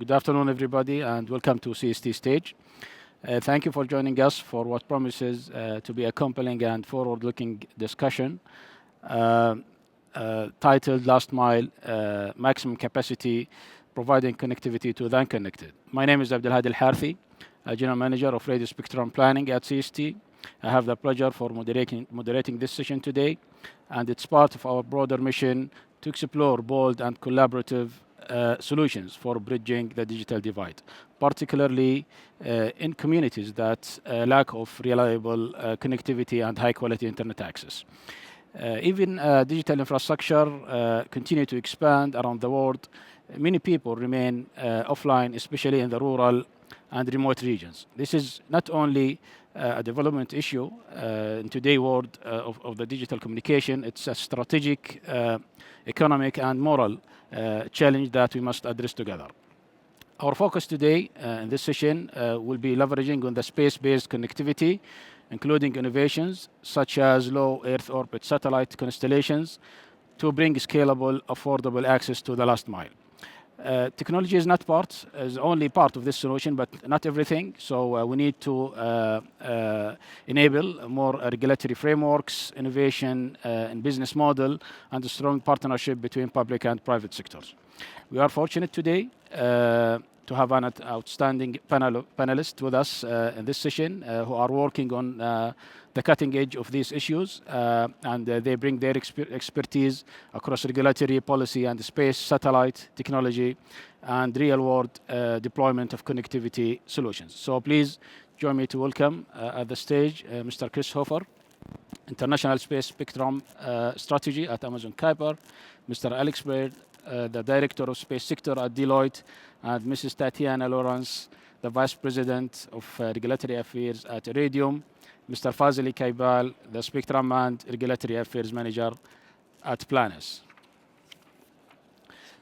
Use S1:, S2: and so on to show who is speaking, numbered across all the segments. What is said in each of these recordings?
S1: Good afternoon, everybody, and welcome to CST Stage. Thank you for joining us for what promises to be a compelling and forward-looking discussion titled Last Mile Maximum Capacity Providing Connectivity to the Unconnected. My name is Abdelhadi Al-Harthi, General Manager of Radio Spectrum Planning at CST. I have the pleasure for moderating this session today, and it's part of our broader mission to explore bold and collaborative solutions for bridging the digital divide, particularly in communities that lack of reliable connectivity and high-quality internet access. Even digital infrastructure continue to expand around the world. Many people remain offline, especially in the rural and remote regions. This is not only a development issue in today's world of the digital communication, it's a strategic, economic, and moral challenge that we must address together. Our focus today in this session will be leveraging on the space-based connectivity, including innovations such as low Earth orbit satellite constellations to bring scalable, affordable access to the last mile. Technology is only part of this solution, but not everything. So we need to enable more regulatory frameworks, innovation in business model, and a strong partnership between public and private sectors. We are fortunate today to have an outstanding panelists with us in this session who are working on the cutting edge of these issues, and they bring their expertise across regulatory policy and space satellite technology and real-world deployment of connectivity solutions. So please join me to welcome at the stage Mr. Chris Hofer, International Space Spectrum Strategy at Amazon Kuiper, Mr. Alex Baird, the Director of Space Sector at Deloitte, and Mrs. Tatiana Lawrence, the Vice President of Regulatory Affairs at Iridium, Mr. Fazili Kaibal, the Spectrum and Regulatory Affairs Manager at Planis.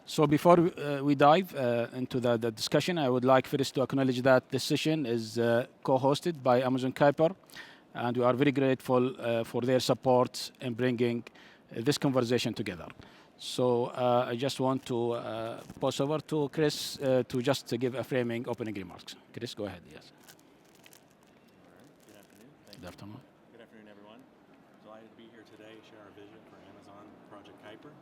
S1: So before we dive into the discussion, I would like first to acknowledge that this session is co-hosted by Amazon Kuiper, and we are very grateful for their support in bringing this conversation together. So I just want to pass over to Chris to just give a framing opening remarks. Chris, go ahead. Yes.
S2: Good afternoon. Good afternoon, everyone. Delighted to be here today, share our vision for Amazon Project Kuiper.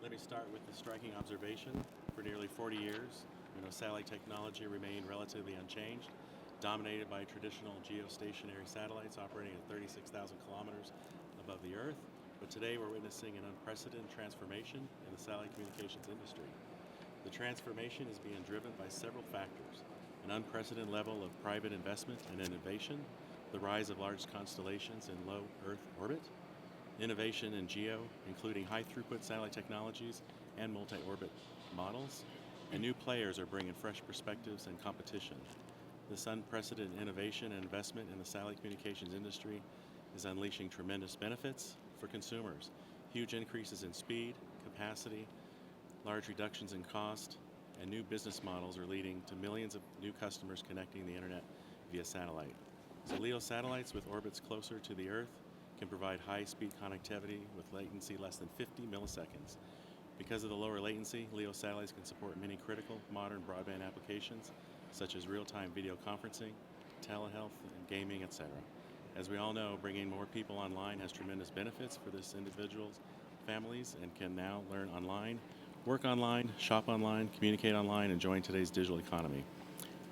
S2: Let me start with the striking observation. For nearly 40 years, satellite technology remained relatively unchanged, dominated by traditional geostationary satellites operating at 36,000 kilometers above the Earth. But today we're witnessing an unprecedented transformation in the satellite communications industry. The transformation is being driven by several factors: an unprecedented level of private investment and innovation, the rise of large constellations in low Earth orbit, innovation in GEO, including high-throughput satellite technologies and multi-orbit models, and new players are bringing fresh perspectives and competition. This unprecedented innovation and investment in the satellite communications industry is unleashing tremendous benefits for consumers. Huge increases in speed, capacity, large reductions in cost, and new business models are leading to millions of new customers connecting the internet via satellite. So LEO satellites with orbits closer to the Earth can provide high-speed connectivity with latency less than 50 milliseconds. Because of the lower latency, LEO satellites can support many critical modern broadband applications, such as real-time video conferencing, telehealth, and gaming, etc. As we all know, bringing more people online has tremendous benefits for this individuals, families, and can now learn online, work online, shop online, communicate online, and join today's digital economy.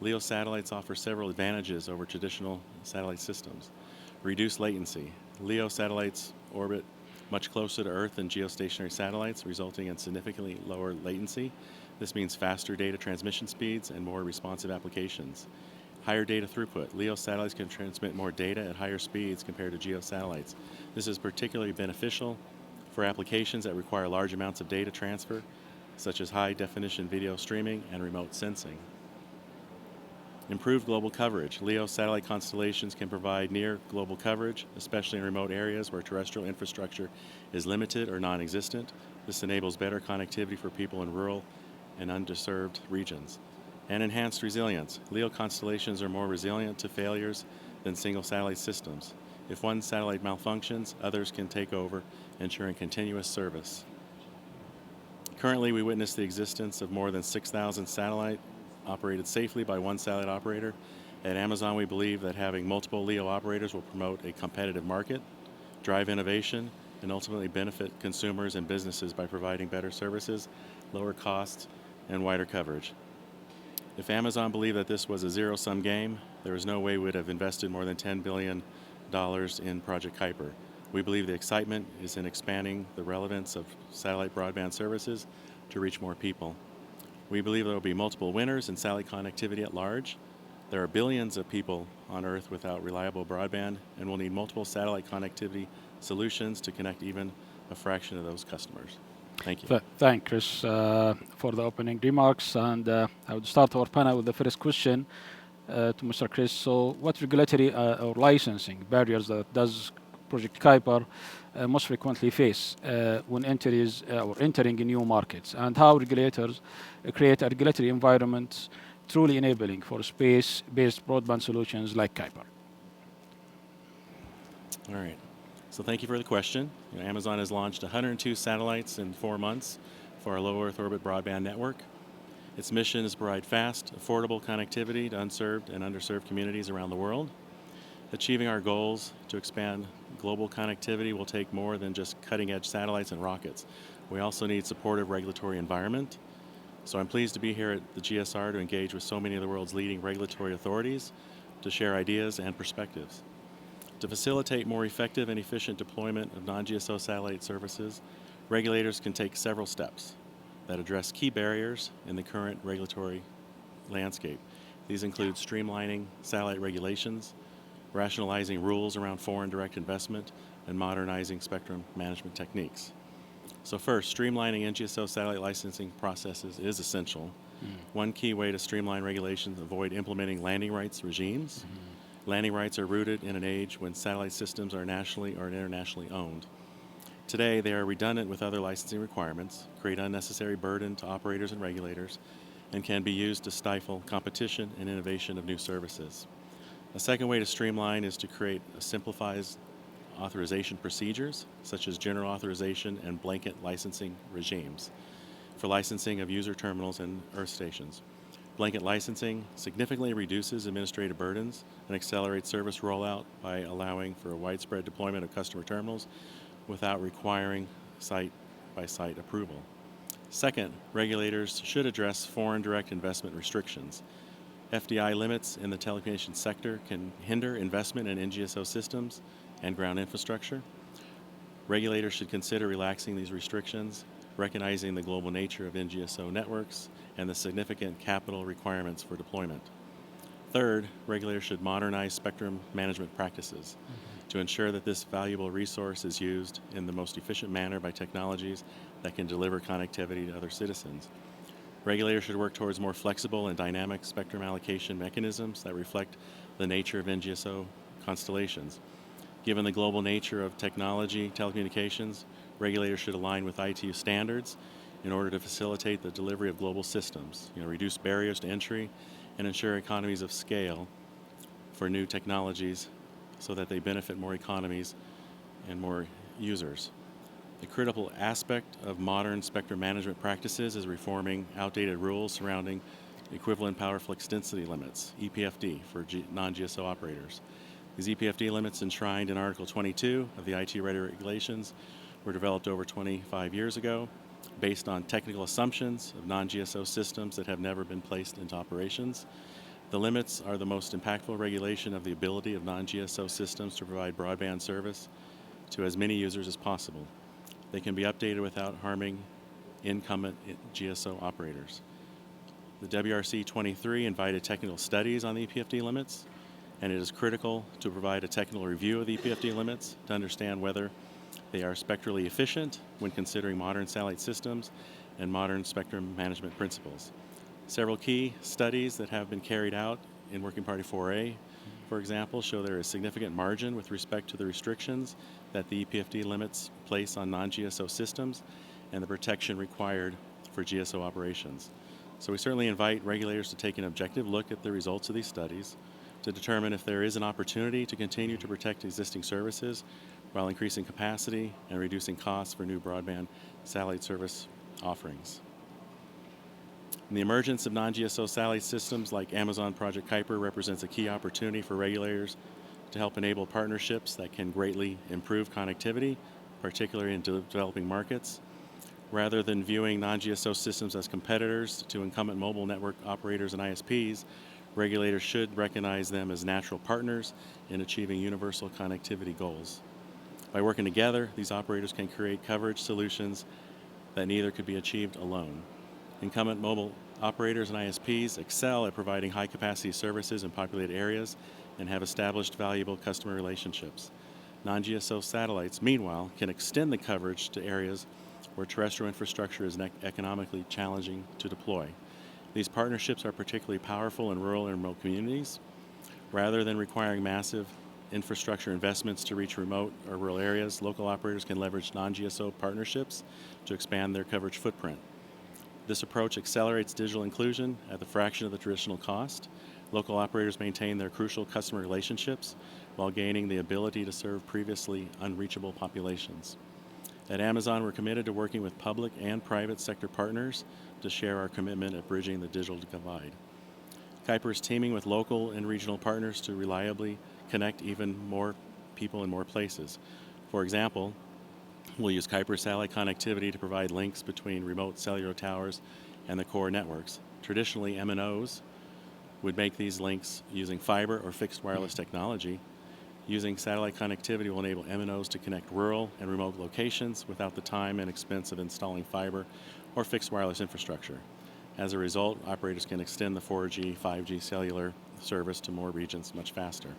S2: LEO satellites offer several advantages over traditional satellite systems. Reduced latency. LEO satellites orbit much closer to Earth than geostationary satellites, resulting in significantly lower latency. This means faster data transmission speeds and more responsive applications. Higher data throughput. LEO satellites can transmit more data at higher speeds compared to GEO satellites. This is particularly beneficial for applications that require large amounts of data transfer, such as high-definition video streaming and remote sensing. Improved global coverage. LEO satellite constellations can provide near global coverage, especially in remote areas where terrestrial infrastructure is limited or non-existent. This enables better connectivity for people in rural and underserved regions. And enhanced resilience. LEO constellations are more resilient to failures than single satellite systems. If one satellite malfunctions, others can take over, ensuring continuous service. Currently, we witness the existence of more than 6,000 satellite operated safely by one satellite operator. At Amazon, we believe that having multiple LEO operators will promote a competitive market, drive innovation, and ultimately benefit consumers and businesses by providing better services, lower costs, and wider coverage. If Amazon believed that this was a zero-sum game, there is no way we would have invested more than $10 billion in Project Kuiper. We believe the excitement is in expanding the relevance of satellite broadband services to reach more people. We believe there will be multiple winners in satellite connectivity at large. There are billions of people on Earth without reliable broadband, and we'll need multiple satellite connectivity solutions to connect even a fraction of those customers. Thank you.
S1: Thank Chris for the opening remarks, and I would start our panel with the first question to Mr. Chris. So, what regulatory or licensing barriers that does Project Kuiper most frequently face when entering new markets, and how regulators create a regulatory environment truly enabling for space-based broadband solutions like Kuiper?
S2: All right. So thank you for the question. Amazon has launched 102 satellites in 4 months for our low Earth orbit broadband network. Its mission is to provide fast, affordable connectivity to unserved and underserved communities around the world. Achieving our goals to expand global connectivity will take more than just cutting-edge satellites and rockets. We also need supportive regulatory environment. So I'm pleased to be here at the GSR to engage with so many of the world's leading regulatory authorities to share ideas and perspectives. To facilitate more effective and efficient deployment of non-GSO satellite services, regulators can take several steps that address key barriers in the current regulatory landscape. These include streamlining satellite regulations, rationalizing rules around foreign direct investment, and modernizing spectrum management techniques. So first, streamlining NGSO satellite licensing processes is essential. One key way to streamline regulations is avoid implementing landing rights regimes. Landing rights are rooted in an age when satellite systems are nationally or internationally owned. Today, they are redundant with other licensing requirements, create unnecessary burden to operators and regulators, and can be used to stifle competition and innovation of new services. A second way to streamline is to create a simplified authorization procedures, such as general authorization and blanket licensing regimes for licensing of user terminals and earth stations. Blanket licensing significantly reduces administrative burdens and accelerates service rollout by allowing for a widespread deployment of customer terminals without requiring site-by-site approval. Second, regulators should address foreign direct investment restrictions. FDI limits in the telecommunications sector can hinder investment in NGSO systems and ground infrastructure. Regulators should consider relaxing these restrictions, recognizing the global nature of NGSO networks and the significant capital requirements for deployment. Third, regulators should modernize spectrum management practices to ensure that this valuable resource is used in the most efficient manner by technologies that can deliver connectivity to other citizens. Regulators should work towards more flexible and dynamic spectrum allocation mechanisms that reflect the nature of NGSO constellations. Given the global nature of technology, telecommunications, regulators should align with ITU standards in order to facilitate the delivery of global systems, reduce barriers to entry, and ensure economies of scale for new technologies so that they benefit more economies and more users. The critical aspect of modern spectrum management practices is reforming outdated rules surrounding equivalent power flux density limits, EPFD, for non-GSO operators. These EPFD limits enshrined in Article 22 of the IT regulations were developed over 25 years ago based on technical assumptions of non-GSO systems that have never been placed into operations. The limits are the most impactful regulation of the ability of non-GSO systems to provide broadband service to as many users as possible. They can be updated without harming incumbent GSO operators. The WRC 23 invited technical studies on the EPFD limits, and it is critical to provide a technical review of the EPFD limits to understand whether they are spectrally efficient when considering modern satellite systems and modern spectrum management principles. Several key studies that have been carried out in Working Party 4A, for example, show there is significant margin with respect to the restrictions that the EPFD limits place on non-GSO systems and the protection required for GSO operations. So we certainly invite regulators to take an objective look at the results of these studies to determine if there is an opportunity to continue to protect existing services while increasing capacity and reducing costs for new broadband satellite service offerings. And the emergence of non-GSO satellite systems like Amazon Project Kuiper represents a key opportunity for regulators to help enable partnerships that can greatly improve connectivity, particularly in developing markets. Rather than viewing non-GSO systems as competitors to incumbent mobile network operators and ISPs, regulators should recognize them as natural partners in achieving universal connectivity goals. By working together, these operators can create coverage solutions that neither could be achieved alone. Incumbent mobile operators and ISPs excel at providing high-capacity services in populated areas and have established valuable customer relationships. Non-GSO satellites, meanwhile, can extend the coverage to areas where terrestrial infrastructure is economically challenging to deploy. These partnerships are particularly powerful in rural and remote communities. Rather than requiring massive infrastructure investments to reach remote or rural areas, local operators can leverage non-GSO partnerships to expand their coverage footprint. This approach accelerates digital inclusion at the fraction of the traditional cost. Local operators maintain their crucial customer relationships while gaining the ability to serve previously unreachable populations. At Amazon, we're committed to working with public and private sector partners to share our commitment at bridging the digital divide. Kuiper is teaming with local and regional partners to reliably connect even more people in more places. For example, we'll use Kuiper satellite connectivity to provide links between remote cellular towers and the core networks. Traditionally, MNOs would make these links using fiber or fixed wireless technology. Using satellite connectivity will enable MNOs to connect rural and remote locations without the time and expense of installing fiber or fixed wireless infrastructure. As a result, operators can extend the 4G, 5G cellular service to more regions much faster.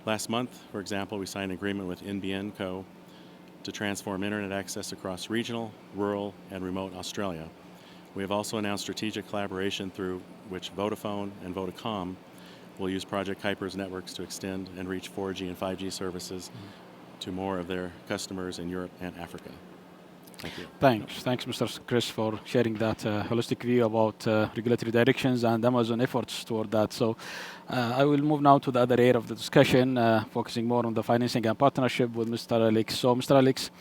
S2: Last month, for example, we signed an agreement with NBN Co. to transform internet access across regional, rural, and remote Australia. We have also announced strategic collaboration through which Vodafone and Vodacom will use Project Kuiper's networks to extend and reach 4G and 5G services to more of their customers in Europe and Africa. Thank you.
S1: Thanks, Mr. Chris, for sharing that holistic view about regulatory directions and Amazon efforts toward that. So I will move now to the other area of the discussion, focusing more on the financing and partnership with Mr. Alex. So, Mr. Alex,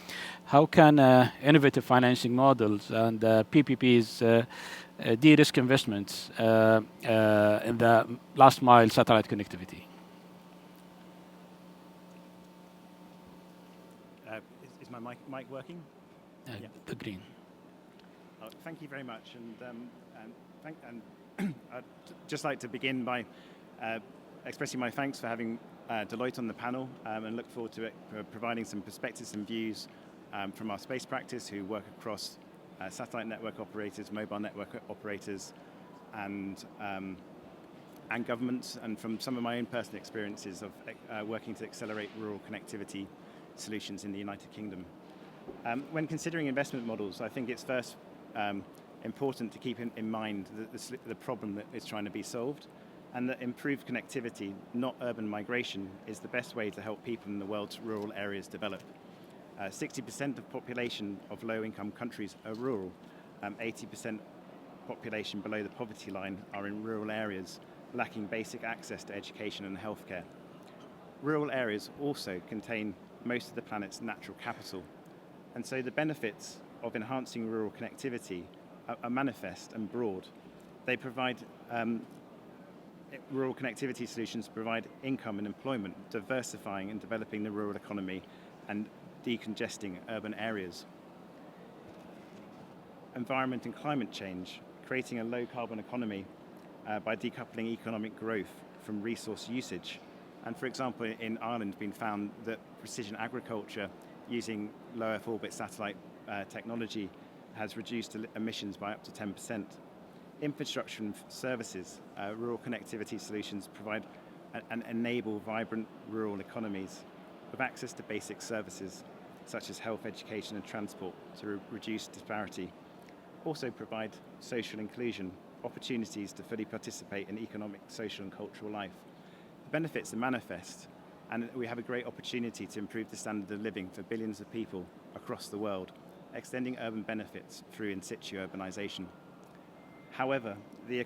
S1: how can innovative financing models and PPPs de-risk investments in the last mile satellite connectivity?
S3: Is my mic working?
S1: Yeah. The green.
S3: Thank you very much, and I'd just like to begin by expressing my thanks for having Deloitte on the panel, and look forward to it, providing some perspectives and views from our space practice, who work across satellite network operators, mobile network operators, and governments, and from some of my own personal experiences of working to accelerate rural connectivity solutions in the United Kingdom. When considering investment models, I think it's first important to keep in mind the problem that is trying to be solved, and that improved connectivity, not urban migration, is the best way to help people in the world's rural areas develop. 60% of population of low-income countries are rural. 80% population below the poverty line are in rural areas, lacking basic access to education and healthcare. Rural areas also contain most of the planet's natural capital, and so the benefits of enhancing rural connectivity are manifest and broad. They provide rural connectivity solutions provide income and employment, diversifying and developing the rural economy and decongesting urban areas. Environment and climate change, creating a low-carbon economy by decoupling economic growth from resource usage. And for example, in Ireland, it's been found that precision agriculture using low Earth orbit satellite technology has reduced emissions by up to 10%. Infrastructure and services, rural connectivity solutions provide and enable vibrant rural economies with access to basic services such as health, education and transport to reduce disparity. Also provide social inclusion, opportunities to fully participate in economic, social and cultural life. The benefits are manifest, and we have a great opportunity to improve the standard of living for billions of people across the world, extending urban benefits through in situ urbanization. However, the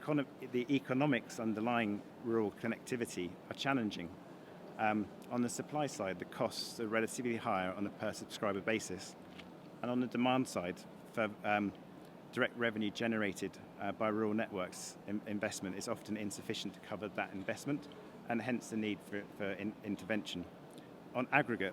S3: economics underlying rural connectivity are challenging. On the supply side, the costs are relatively higher on a per subscriber basis, and on the demand side, direct revenue generated by rural networks investment is often insufficient to cover that investment, and hence the need for intervention. On aggregate,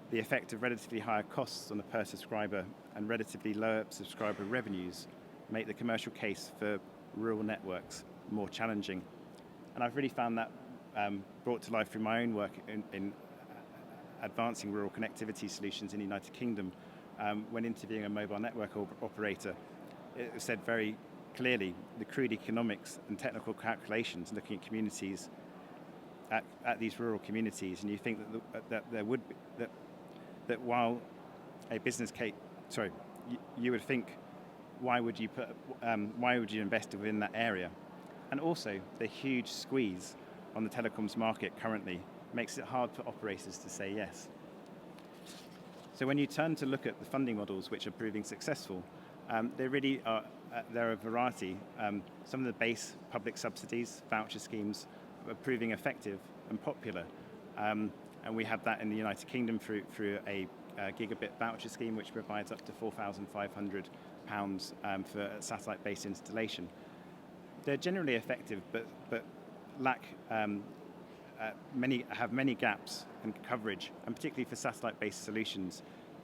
S3: the effect of relatively higher costs on the per subscriber and relatively lower subscriber revenues make the commercial case for rural networks more challenging. And I've really found that brought to life through my own work in advancing rural connectivity solutions in the United Kingdom. When interviewing a mobile network operator, it was said very clearly the crude economics and technical calculations looking at communities, at these rural communities, and you think that there would be, that while a business case, you would think, why would you invest within that area? And also, the huge squeeze on the telecoms market currently makes it hard for operators to say yes. So when you turn to look at the funding models which are proving successful, there really are a variety. Some of the base public subsidies, voucher schemes, are proving effective and popular. And we have that in the United Kingdom through a gigabit voucher scheme, which provides up to £4,500 for a satellite-based installation. They're generally effective, but lack many gaps in coverage, and particularly for satellite-based solutions,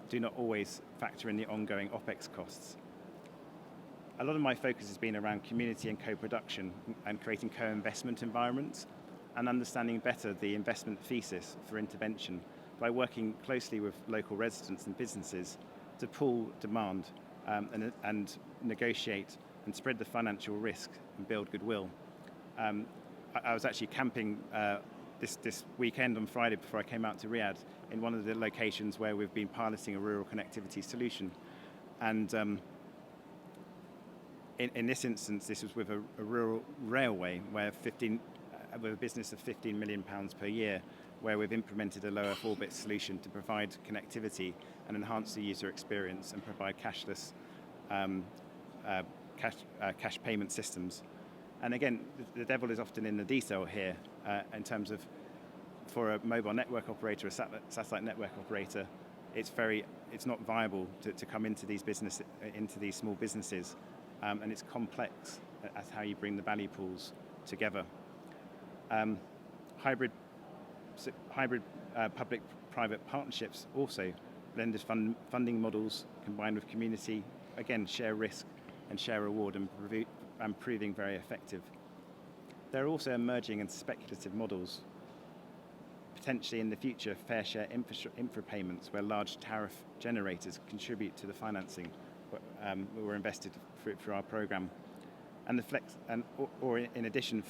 S3: do not always factor in the ongoing OPEX costs. A lot of my focus has been around community and co-production and creating co-investment environments and understanding better the investment thesis for intervention by working closely with local residents and businesses to pool demand and negotiate and spread the financial risk and build goodwill. I was actually camping this weekend on Friday before I came out to Riyadh in one of the locations where we've been piloting a rural connectivity solution. And in this instance, this was with a rural railway with a business of £15 million per year, where we've implemented a low Earth orbit solution to provide connectivity and enhance the user experience and provide cashless cash payment systems. And again, the devil is often in the detail here in terms of, for a mobile network operator, a satellite network operator, it's not viable to come into these small businesses, and it's complex as how you bring the value pools together. Hybrid public-private partnerships also blended funding models combined with community, again, share risk and share reward, and proving very effective. There are also emerging and speculative models, potentially in the future fair share infra payments, where large tariff generators contribute to the financing were invested through our program. And in addition,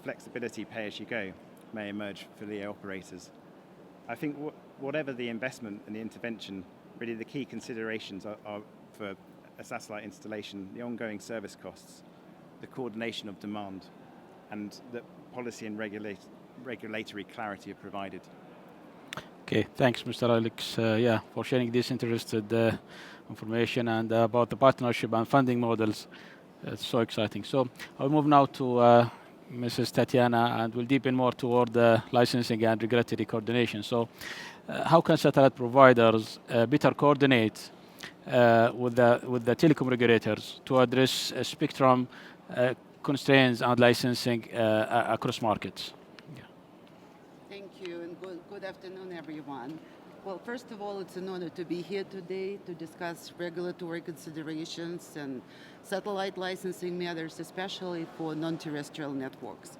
S3: flexibility pay-as-you-go may emerge for the operators. I think whatever the investment and the intervention, really the key considerations are for a satellite installation, the ongoing service costs, the coordination of demand, and the policy and regulatory clarity are provided.
S1: Okay, thanks, Mr. Alex, for sharing this interesting information and about the partnership and funding models. It's so exciting. So I'll move now to Mrs. Tatiana, and we'll deepen more toward the licensing and regulatory coordination. So how can satellite providers better coordinate with the telecom regulators to address spectrum constraints and licensing across markets? Yeah.
S4: Thank you, and good afternoon, everyone. Well, first of all, it's an honor to be here today to discuss regulatory considerations and satellite licensing matters, especially for non-terrestrial networks.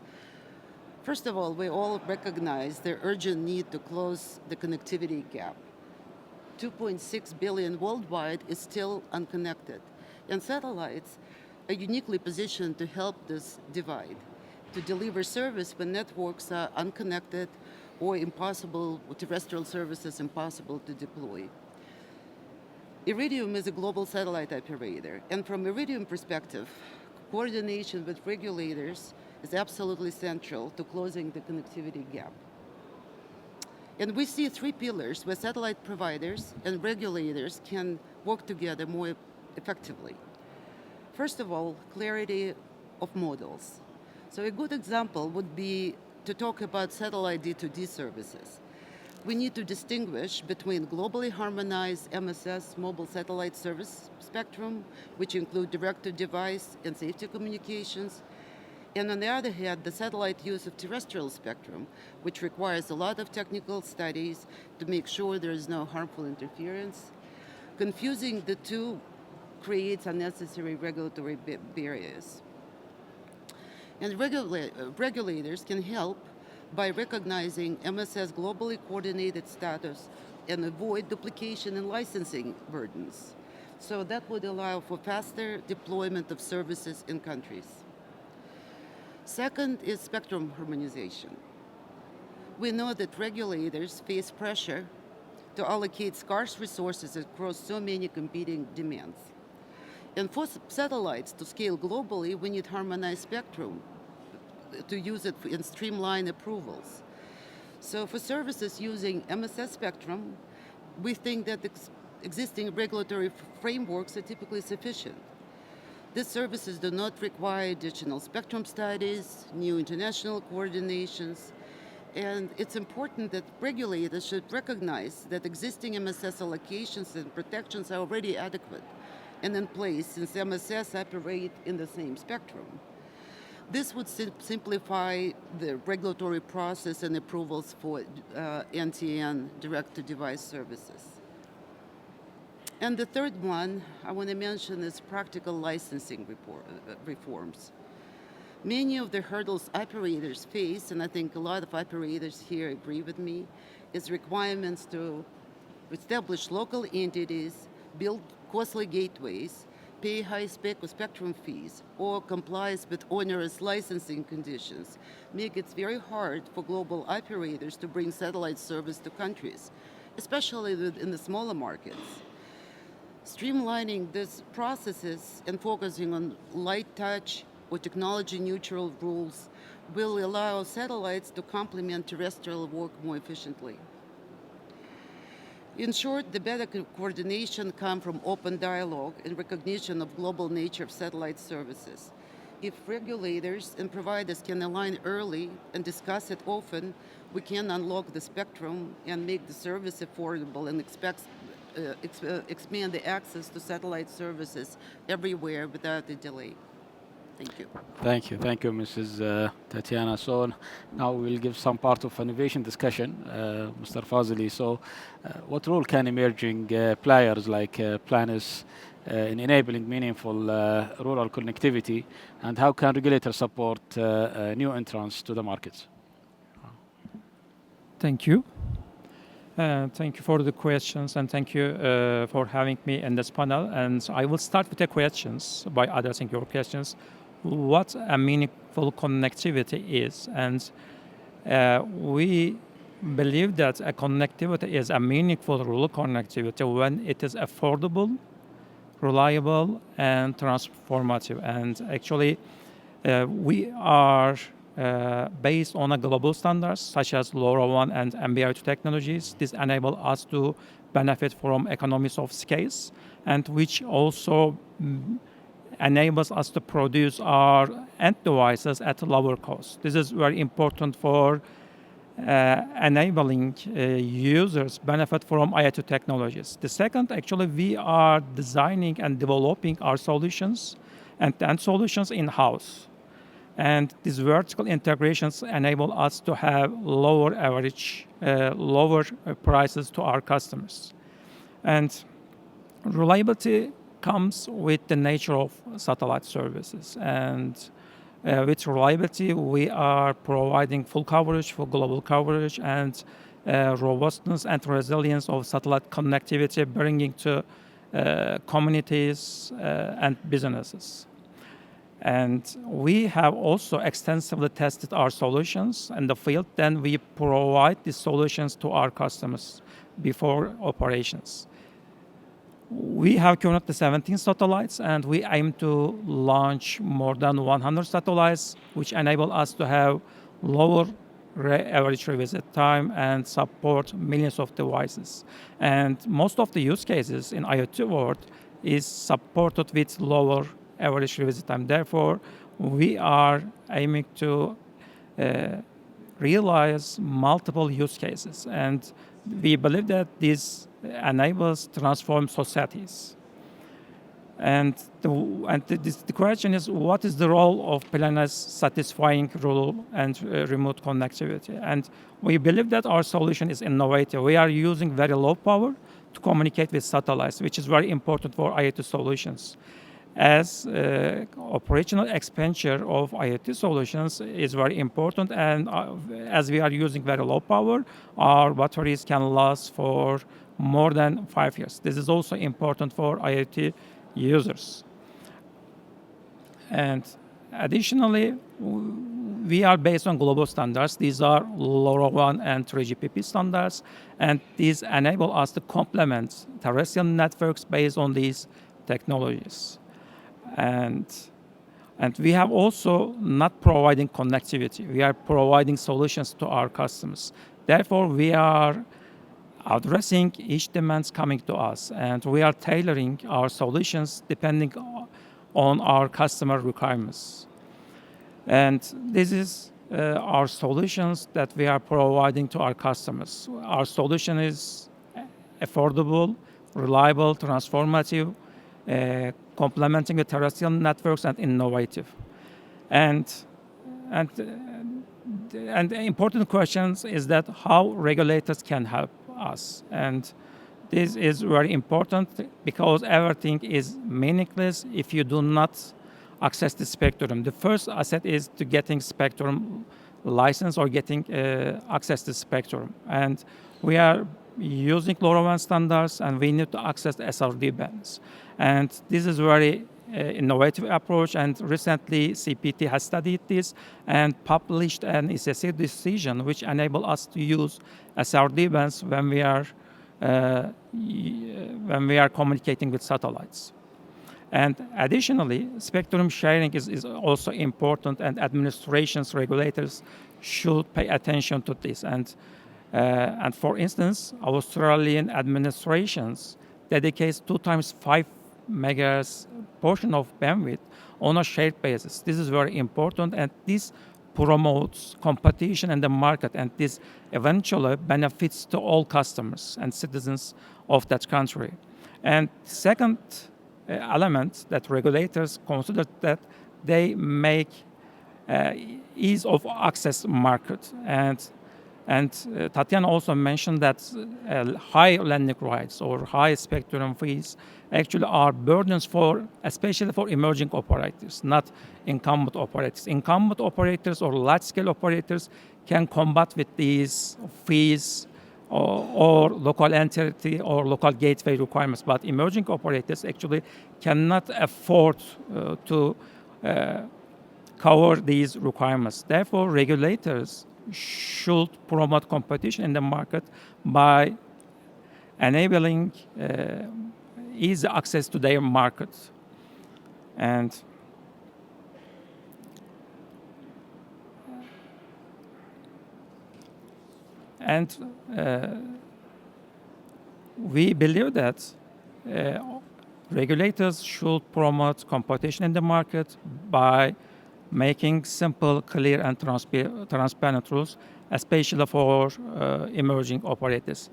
S4: First of all, we all recognize the urgent need to close the connectivity gap. 2.6 billion worldwide is still unconnected, and satellites are uniquely positioned to help this divide, to deliver service when networks are unconnected or impossible, terrestrial services impossible to deploy. Iridium is a global satellite operator, and from Iridium perspective, coordination with regulators is absolutely central to closing the connectivity gap. And we see three pillars where satellite providers and regulators can work together more effectively. First of all, clarity of models. So a good example would be to talk about satellite D2D services. we need to distinguish between globally harmonized MSS mobile satellite service spectrum, which include direct-to-device and safety communications, and on the other hand, the satellite use of terrestrial spectrum, which requires a lot of technical studies to make sure there is no harmful interference. Confusing the two creates unnecessary regulatory barriers. And regulators can help by recognizing MSS globally coordinated status and avoid duplication and licensing burdens. So that would allow for faster deployment of services in countries. Second is spectrum harmonization. We know that regulators face pressure to allocate scarce resources across so many competing demands. And for satellites to scale globally, we need harmonized spectrum to use it in streamline approvals. So for services using MSS spectrum, we think that existing regulatory frameworks are typically sufficient. These services do not require additional spectrum studies, new international coordinations, and it's important that regulators should recognize that existing MSS allocations and protections are already adequate and in place since MSS operate in the same spectrum. This would simplify the regulatory process and approvals for NTN, direct-to-device services. And the third one I want to mention is practical licensing reforms. Many of the hurdles operators face, and I think a lot of operators here agree with me, is requirements to establish local entities, build costly gateways, pay high spectrum fees, or complies with onerous licensing conditions, make it very hard for global operators to bring satellite service to countries, especially in the smaller markets. Streamlining these processes and focusing on light touch or technology-neutral rules will allow satellites to complement terrestrial work more efficiently. In short, the better coordination comes from open dialogue and recognition of global nature of satellite services. If regulators and providers can align early and discuss it often, we can unlock the spectrum and make the service affordable and expand the access to satellite services everywhere without a delay. Thank you.
S1: Thank you, Mrs. Tatiana. So now we'll give some part of innovation discussion, Mr. Fazili. So what role can emerging players like planners in enabling meaningful rural connectivity, and how can regulators support new entrants to the markets?
S5: Thank you. Thank you for the questions, and thank you for having me in this panel. And I will start with the questions by addressing your questions. What a meaningful connectivity is, and we believe that a connectivity is a meaningful rural connectivity when it is affordable, reliable, and transformative. And actually, we are based on a global standards such as LoRaWAN and NB-IoT technologies. This enable us to benefit from economies of scale, and which also enables us to produce our end devices at a lower cost. This is very important for enabling users benefit from IoT technologies. The second, actually, we are designing and developing our solutions and solutions in-house. And these vertical integrations enable us to have lower prices to our customers. And reliability comes with the nature of satellite services. And with reliability, we are providing full coverage, full global coverage, and robustness and resilience of satellite connectivity, bringing to communities and businesses. And we have also extensively tested our solutions in the field. Then we provide these solutions to our customers before operations. We have currently 17 satellites, and we aim to launch more than 100 satellites, which enable us to have lower average revisit time and support millions of devices. And most of the use cases in IoT world is supported with lower average revisit time. Therefore, we are aiming to realize multiple use cases. And we believe that this enables transform societies. And the question is, what is the role of planners satisfying rural and remote connectivity? And we believe that our solution is innovative. We are using very low power to communicate with satellites, which is very important for IoT solutions. As operational expenditure of IoT solutions is very important, and as we are using very low power, our batteries can last for more than 5 years. This is also important for IoT users. And additionally, we are based on global standards. These are LoRaWAN and 3GPP standards, and these enable us to complement terrestrial networks based on these technologies. And we have also not providing connectivity. We are providing solutions to our customers. Therefore, we are addressing each demands coming to us, and we are tailoring our solutions depending on our customer requirements. And this is our solutions that we are providing to our customers. Our solution is affordable, reliable, transformative, complementing the terrestrial networks, and innovative. And the important questions is that how regulators can help us. And this is very important because everything is meaningless if you do not access the spectrum. The first asset is to getting spectrum license or getting access to spectrum. And we are using LoRaWAN standards, and we need to access the SRD bands. And this is very innovative approach, and recently CPT has studied this and published an ECC decision which enable us to use SRD bands when we are communicating with satellites. And additionally, spectrum sharing is also important, and administrations, regulators should pay attention to this. And for instance, Australian administrations dedicates 2 times 5 megahertz portion of bandwidth on a shared basis. This is very important, and this promotes competition in the market, and this eventually benefits to all customers and citizens of that country. And second element that regulators consider that they make ease of access market. And Tatiana also mentioned that high landing rights or high spectrum fees actually are burdens especially for emerging operators, not incumbent operators. Incumbent operators or large-scale operators can combat with these fees or local entity or local gateway requirements, but emerging operators actually cannot afford to cover these requirements. Therefore, regulators should promote competition in the market by enabling easy access to their market. And we believe that regulators should promote competition in the market by making simple, clear, and transparent rules, especially for emerging operators.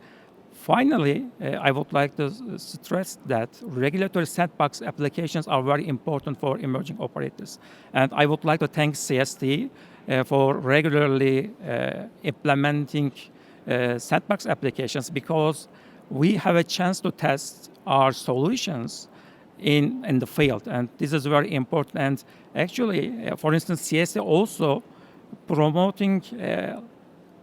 S5: Finally, I would like to stress that regulatory sandbox applications are very important for emerging operators. And I would like to thank CST for regularly implementing sandbox applications, because we have a chance to test our solutions in the field, and this is very important. And actually, for instance, CSA also promoting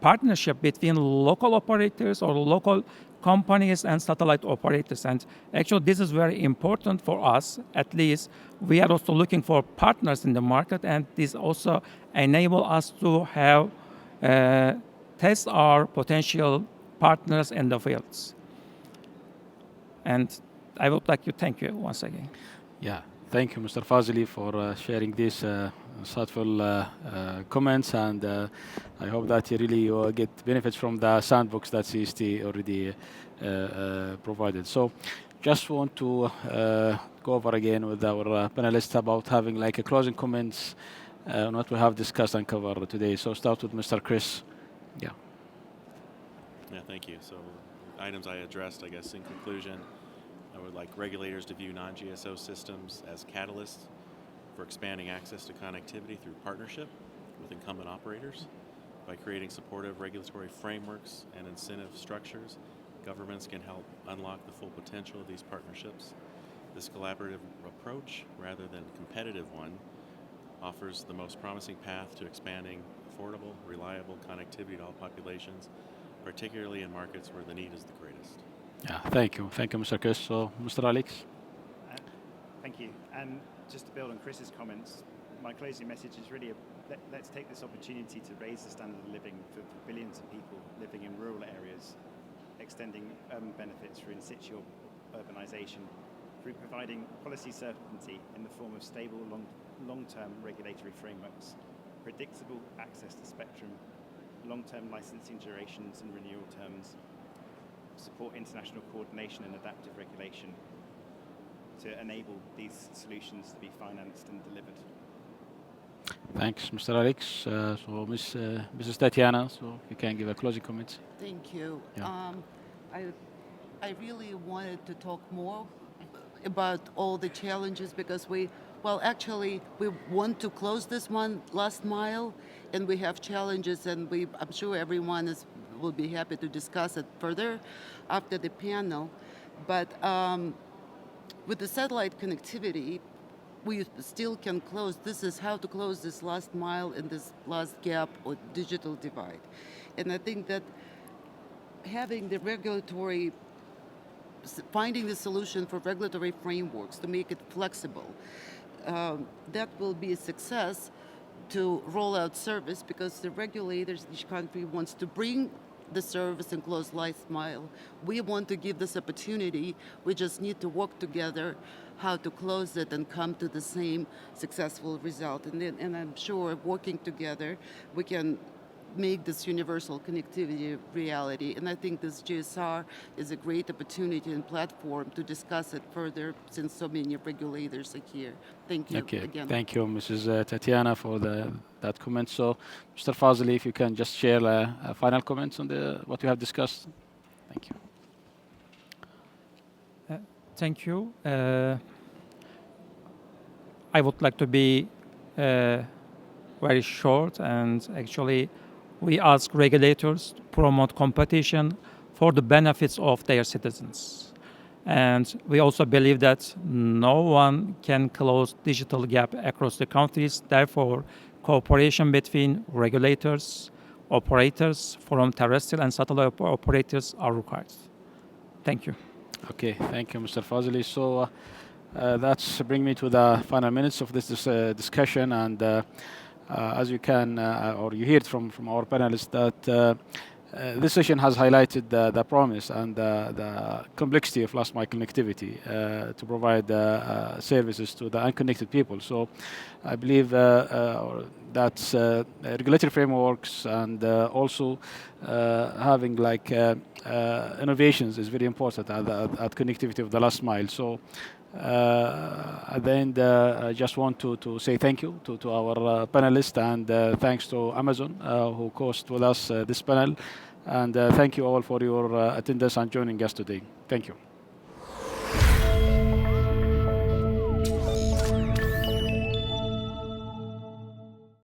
S5: partnership between local operators or local companies and satellite operators. And actually, this is very important for us. At least we are also looking for partners in the market, and this also enable us to have test our potential partners in the fields. And I would like to thank you once again.
S1: Yeah, thank you, Mr. Fazili, for sharing these insightful comments, and I hope that you really get benefits from the sandbox that CST already provided. So just want to go over again with our panelists about having like a closing comments on what we have discussed and covered today. So start with Mr. Chris. Yeah.
S2: Yeah, thank you. So items I addressed, I guess, in conclusion, I would like regulators to view non-GSO systems as catalysts for expanding access to connectivity through partnership with incumbent operators. By creating supportive regulatory frameworks and incentive structures, governments can help unlock the full potential of these partnerships. This collaborative approach, rather than competitive one, offers the most promising path to expanding affordable, reliable connectivity to all populations, particularly in markets where the need is the greatest.
S1: Yeah, thank you. Thank you, Mr. Chris. So, Mr. Alex?
S3: Thank you. And just to build on Chris's comments, my closing message is really let's take this opportunity to raise the standard of living for billions of people living in rural areas, extending urban benefits through in situ urbanization, through providing policy certainty in the form of stable long-term regulatory frameworks, predictable access to spectrum, long-term licensing durations and renewal terms, support international coordination and adaptive regulation to enable these solutions to be financed and delivered.
S1: Thanks, Mr. Alex. So, Mrs. Tatiana, so you can give a closing comment.
S4: Thank you.
S1: Yeah.
S4: I really wanted to talk more about all the challenges because we want to close this one last mile, and we have challenges, and I'm sure everyone will be happy to discuss it further after the panel. But with the satellite connectivity, we still can close. This is how to close this last mile and this last gap or digital divide. And I think that having the finding the solution for regulatory frameworks to make it flexible, that will be a success to roll out service because the regulators in each country wants to bring the service and close last mile. We want to give this opportunity. We just need to work together how to close it and come to the same successful result. And I'm sure working together, we can make this universal connectivity reality. And I think this GSR is a great opportunity and platform to discuss it further since so many regulators are here. Thank you again.
S1: Thank you, Mrs. Tatiana, for that comment. So, Mr. Fazli, if you can just share final comments on what we have discussed. Thank you.
S5: Thank you. I would like to be very short, and actually we ask regulators to promote competition for the benefits of their citizens. And we also believe that no one can close digital gap across the countries. Therefore, cooperation between regulators, operators from terrestrial and satellite operators are required. Thank you.
S1: Okay, thank you, Mr. Fazli. So that's bring me to the final minutes of this discussion, and as you can or you heard from our panelists that this session has highlighted the promise and the complexity of last mile connectivity to provide services to the unconnected people. So I believe that regulatory frameworks and also having innovations is very important at connectivity of the last mile. So at the end, I just want to say thank you to our panelists, and thanks to Amazon who hosted with us this panel. And thank you all for your attendance and joining us today. Thank you.